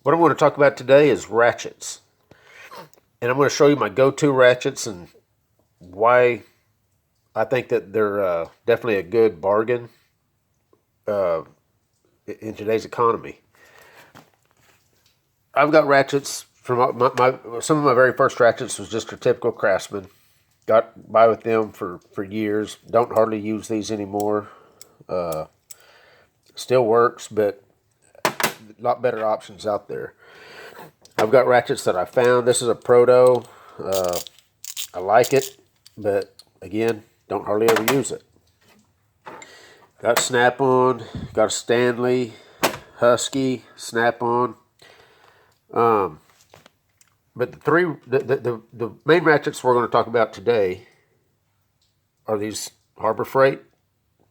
What I want to talk about today is ratchets. And I'm going to show you my go-to ratchets and why I think that they're definitely a good bargain uh, in today's economy. I've got ratchets from some of my very first ratchets was just your typical Craftsman. Got by with them for years. Don't hardly use these anymore. Still works, but a lot better options out there. I've got ratchets that I found. This is a Proto. I like it, but again, don't hardly ever use it. Got Snap-on, got a Stanley, Husky, Snap-on. But the main ratchets we're going to talk about today are these Harbor Freight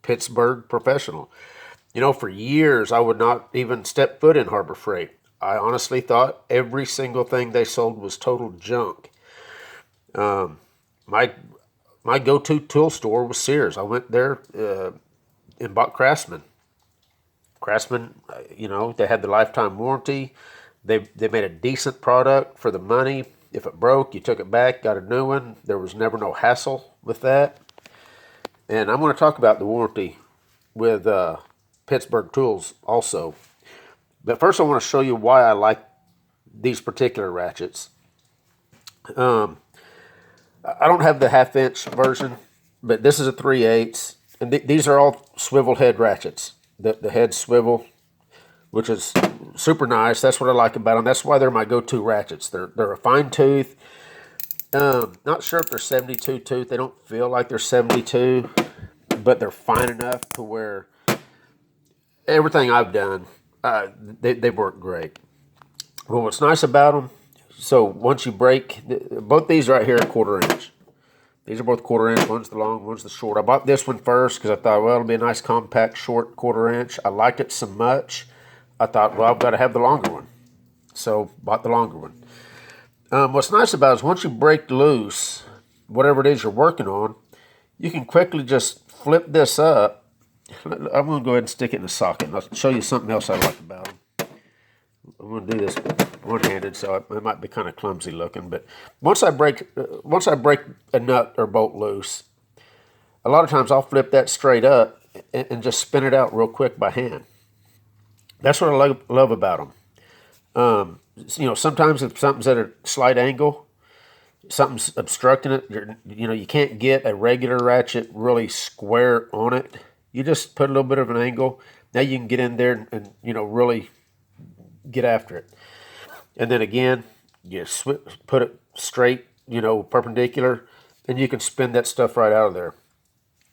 Pittsburgh Professional. You know, for years I would not even step foot in Harbor Freight. I honestly thought every single thing they sold was total junk. My my go-to tool store was Sears. I went there and bought Craftsman. Craftsman, you know, they had the lifetime warranty. They made a decent product for the money. If it broke, you took it back, got a new one. There was never no hassle with that. And I'm going to talk about the warranty with Pittsburgh Tools also. But first I want to show you why I like these particular ratchets. I don't have the half-inch version, but this is a 3/8. And these are all swivel head ratchets. The head swivel, which is super nice. That's what I like about them. That's why they're my go-to ratchets. They're a fine tooth. Not sure if they're 72 tooth. They don't feel like they're 72, but they're fine enough to where everything I've done, they work great. Well, what's nice about them, so once you break, both these right here are 1/4 inch. These are both 1/4 inch. One's the long, one's the short. I bought this one first because I thought, well, it'll be a nice compact short 1/4 inch. I liked it so much, I thought, well, I've got to have the longer one. So bought the longer one. What's nice about it is once you break loose, whatever it is you're working on, you can quickly just flip this up. I'm going to go ahead and stick it in the socket. I'll show you something else I like about them. I'm going to do this one-handed, so it might be kind of clumsy looking. But once I break a nut or bolt loose, a lot of times I'll flip that straight up and just spin it out real quick by hand. That's what I love about them. You know, sometimes if something's at a slight angle, something's obstructing it, you know, you can't get a regular ratchet really square on it. You just put a little bit of an angle. Now you can get in there and you know, really get after it. And then again, you put it straight, you know, perpendicular, and you can spin that stuff right out of there.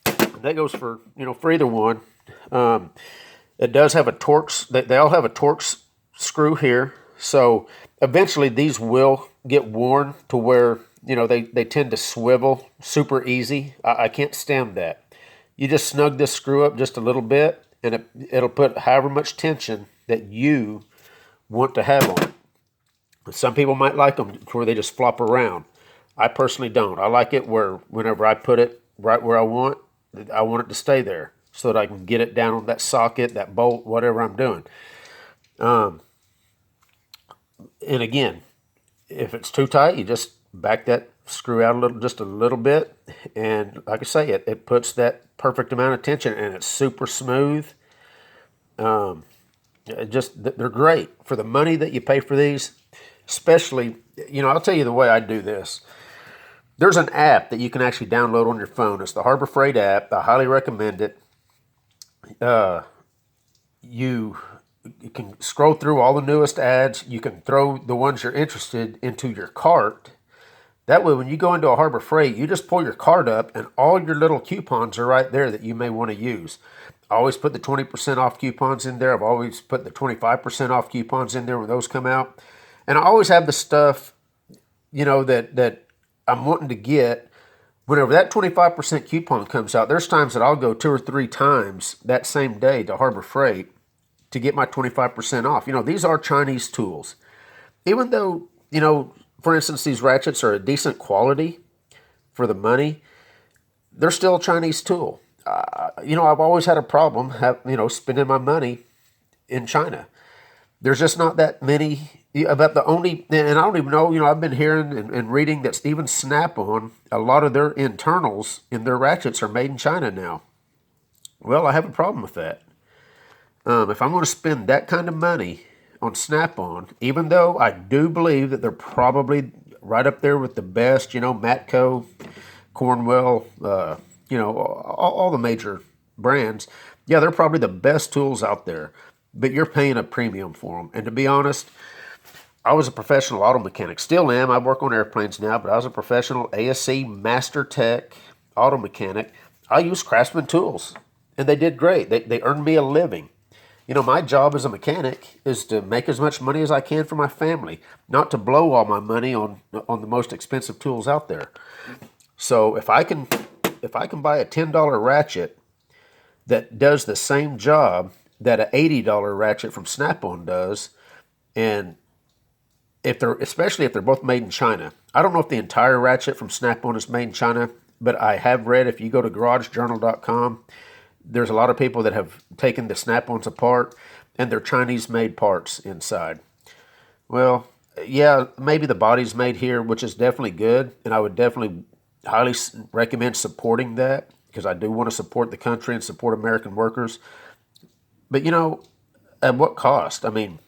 And that goes for, you know, for either one. It does have a Torx. They all have a Torx screw here. So eventually these will get worn to where, you know, they tend to swivel super easy. I can't stand that. You just snug this screw up just a little bit, and it'll put however much tension that you want to have on it. Some people might like them where they just flop around. I personally don't. I like it where whenever I put it right where I want it to stay there so that I can get it down on that socket, that bolt, whatever I'm doing. And again, if it's too tight, you just back that screw out just a little bit. And like I say, it puts that perfect amount of tension, and it's super smooth. They're great for the money that you pay for these. Especially, you know, I'll tell you the way I do this. There's an app that you can actually download on your phone. It's the Harbor Freight app. I highly recommend it. You can scroll through all the newest ads. You can throw the ones you're interested into your cart. That way, when you go into a Harbor Freight, you just pull your cart up, and all your little coupons are right there that you may want to use. I always put the 20% off coupons in there. I've always put the 25% off coupons in there when those come out. And I always have the stuff, you know, that I'm wanting to get. Whenever that 25% coupon comes out, there's times that I'll go 2 or 3 times that same day to Harbor Freight to get my 25% off. You know, these are Chinese tools. Even though, you know, for instance, these ratchets are a decent quality for the money, they're still a Chinese tool. You know, I've always had a problem, spending my money in China. There's just not that many. About the only, and I don't even know, I've been hearing and reading that even Snap-on, a lot of their internals in their ratchets are made in China now. Well, I have a problem with that. If I'm going to spend that kind of money on Snap-on, even though I do believe that they're probably right up there with the best, Matco, Cornwell, all the major brands, yeah, they're probably the best tools out there, but you're paying a premium for them. And to be honest, I was a professional auto mechanic, still am. I work on airplanes now, but I was a professional ASC Master Tech auto mechanic. I used Craftsman tools, and they did great. They earned me a living. My job as a mechanic is to make as much money as I can for my family, not to blow all my money on the most expensive tools out there. So if I can buy a $10 ratchet that does the same job that an $80 ratchet from Snap-on does, and especially if they're both made in China. I don't know if the entire ratchet from Snap-on is made in China, but I have read, if you go to garagejournal.com, there's a lot of people that have taken the Snap-ons apart, and they're Chinese-made parts inside. Well, yeah, maybe the body's made here, which is definitely good, and I would definitely highly recommend supporting that, because I do want to support the country and support American workers. But, at what cost? I mean,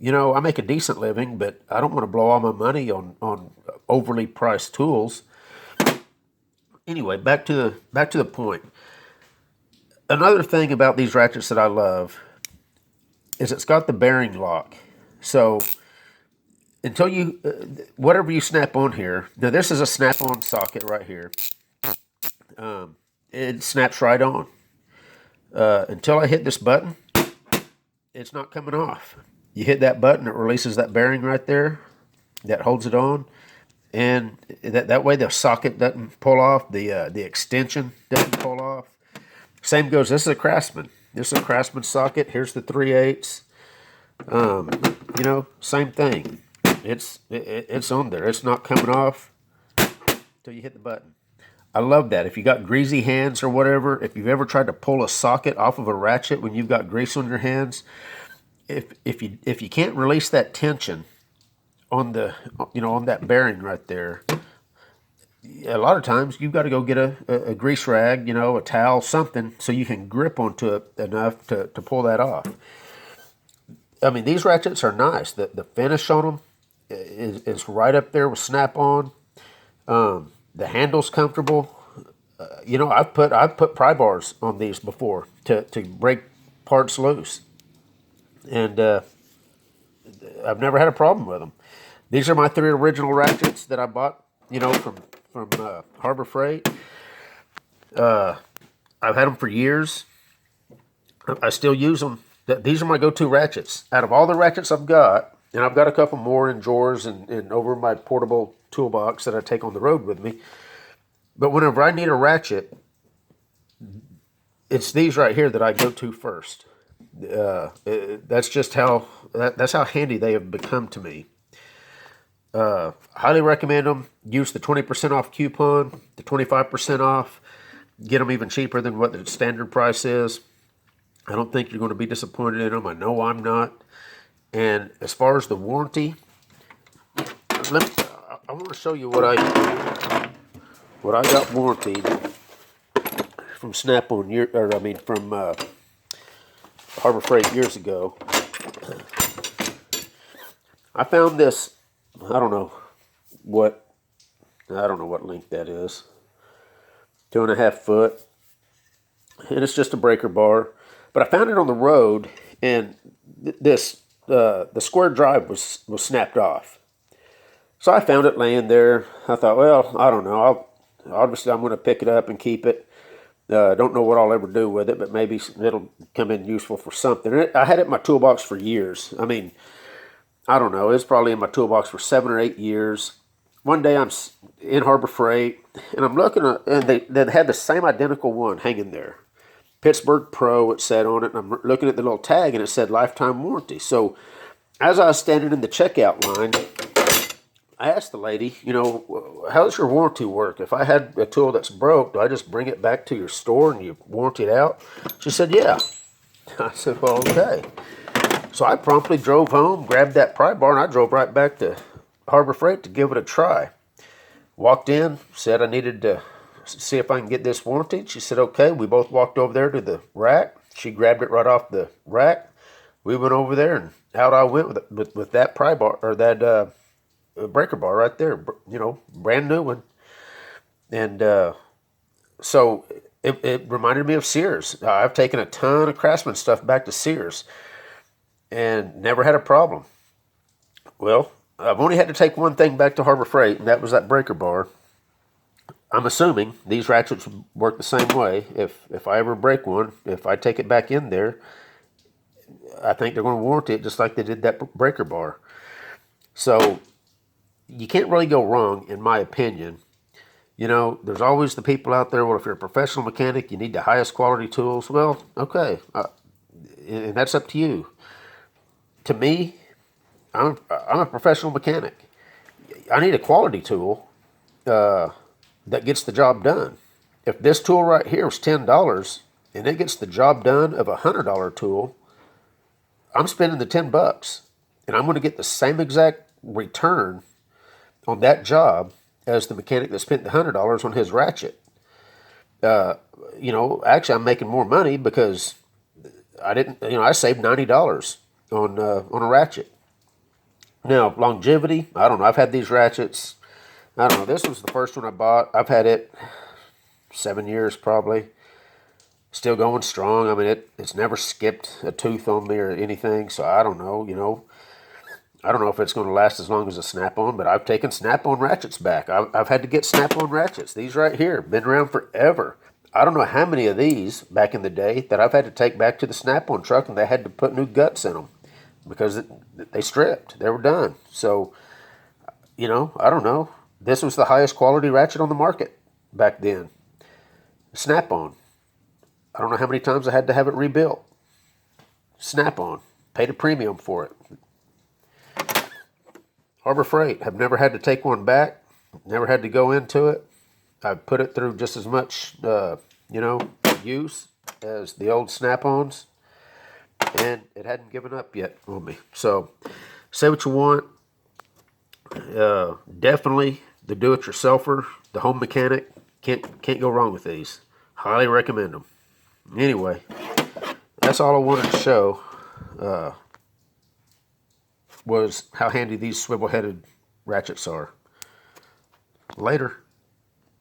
I make a decent living, but I don't want to blow all my money on overly priced tools. Anyway, back to the point. Another thing about these ratchets that I love is it's got the bearing lock. So until whatever you snap on here, now this is a snap-on socket right here. It snaps right on. Until I hit this button, it's not coming off. You hit that button, it releases that bearing right there that holds it on, and that way the socket doesn't pull off, the extension doesn't pull off. Same goes, this is a Craftsman. This is a Craftsman socket. Here's the 3/8. Same thing. It's on there. It's not coming off until you hit the button. I love that. If you got greasy hands or whatever, if you've ever tried to pull a socket off of a ratchet when you've got grease on your hands, if you can't release that tension on on that bearing right there, a lot of times you've got to go get a grease rag, a towel, something, so you can grip onto it enough to pull that off. I mean, these ratchets are nice. The finish on them is right up there with Snap-on. The handle's comfortable. I've put pry bars on these before to break parts loose, and I've never had a problem with them. These are my 3 original ratchets that I bought, from Harbor Freight. I've had them for years. I still use them. These are my go-to ratchets. Out of all the ratchets I've got, and I've got a couple more in drawers and over my portable toolbox that I take on the road with me. But whenever I need a ratchet, it's these right here that I go to first. That's just that's how handy they have become to me. Highly recommend them. Use the 20% off coupon, the 25% off. Get them even cheaper than what the standard price is. I don't think you're going to be disappointed in them. I know I'm not. And as far as the warranty, I want to show you what I got warranted from Snap-on from Harbor Freight years ago. I found this. I don't know what length that is. 2.5 foot, and it's just a breaker bar. But I found it on the road, and the square drive was snapped off. So I found it laying there. I thought, well, I don't know. Obviously I'm going to pick it up and keep it. Don't know what I'll ever do with it, but maybe it'll come in useful for something. I had it in my toolbox for years. I mean, I don't know. It's probably in my toolbox for 7 or 8 years. One day I'm in Harbor Freight, and I'm looking at, and they had the same identical one hanging there. Pittsburgh Pro, it said on it, and I'm looking at the little tag, and it said lifetime warranty. So as I was standing in the checkout line, I asked the lady, how does your warranty work? If I had a tool that's broke, do I just bring it back to your store and you warranty it out? She said, yeah. I said, well, okay. So I promptly drove home, grabbed that pry bar, and I drove right back to Harbor Freight to give it a try. Walked in, said I needed to see if I can get this warranted. She said, okay. We both walked over there to the rack. She grabbed it right off the rack. We went over there, and out I went with that pry bar, or that breaker bar right there, brand new one. And so it reminded me of Sears. I've taken a ton of Craftsman stuff back to Sears and never had a problem. Well, I've only had to take one thing back to Harbor Freight, and that was that breaker bar. I'm assuming these ratchets work the same way. If I ever break one, if I take it back in there, I think they're going to warranty it just like they did that breaker bar. So you can't really go wrong, in my opinion. There's always the people out there, well, if you're a professional mechanic, you need the highest quality tools. Well, okay, and that's up to you. To me, I'm a professional mechanic. I need a quality tool that gets the job done. If this tool right here is $10 and it gets the job done of a $100 tool, I'm spending the $10 and I'm going to get the same exact return on that job as the mechanic that spent the $100 on his ratchet. Actually, I'm making more money because I saved $90 on a ratchet. Now, longevity, I don't know. I've had these ratchets. I don't know. This was the first one I bought. I've had it 7 years probably. Still going strong. I mean, it's never skipped a tooth on me or anything. So I don't know. I don't know if it's going to last as long as a Snap-on, but I've taken Snap-on ratchets back. I've had to get Snap-on ratchets. These right here, been around forever. I don't know how many of these back in the day that I've had to take back to the Snap-on truck and they had to put new guts in them because they stripped. They were done. So, I don't know. This was the highest quality ratchet on the market back then. Snap-on. I don't know how many times I had to have it rebuilt. Snap-on. Paid a premium for it. Harbor Freight. Have never had to take one back. Never had to go into it. I've put it through just as much, use as the old Snap-ons. And it hadn't given up yet on me. So, say what you want. Definitely the do-it-yourselfer, the home mechanic. Can't go wrong with these. Highly recommend them. Anyway, that's all I wanted to show. Was how handy these swivel-headed ratchets are. Later.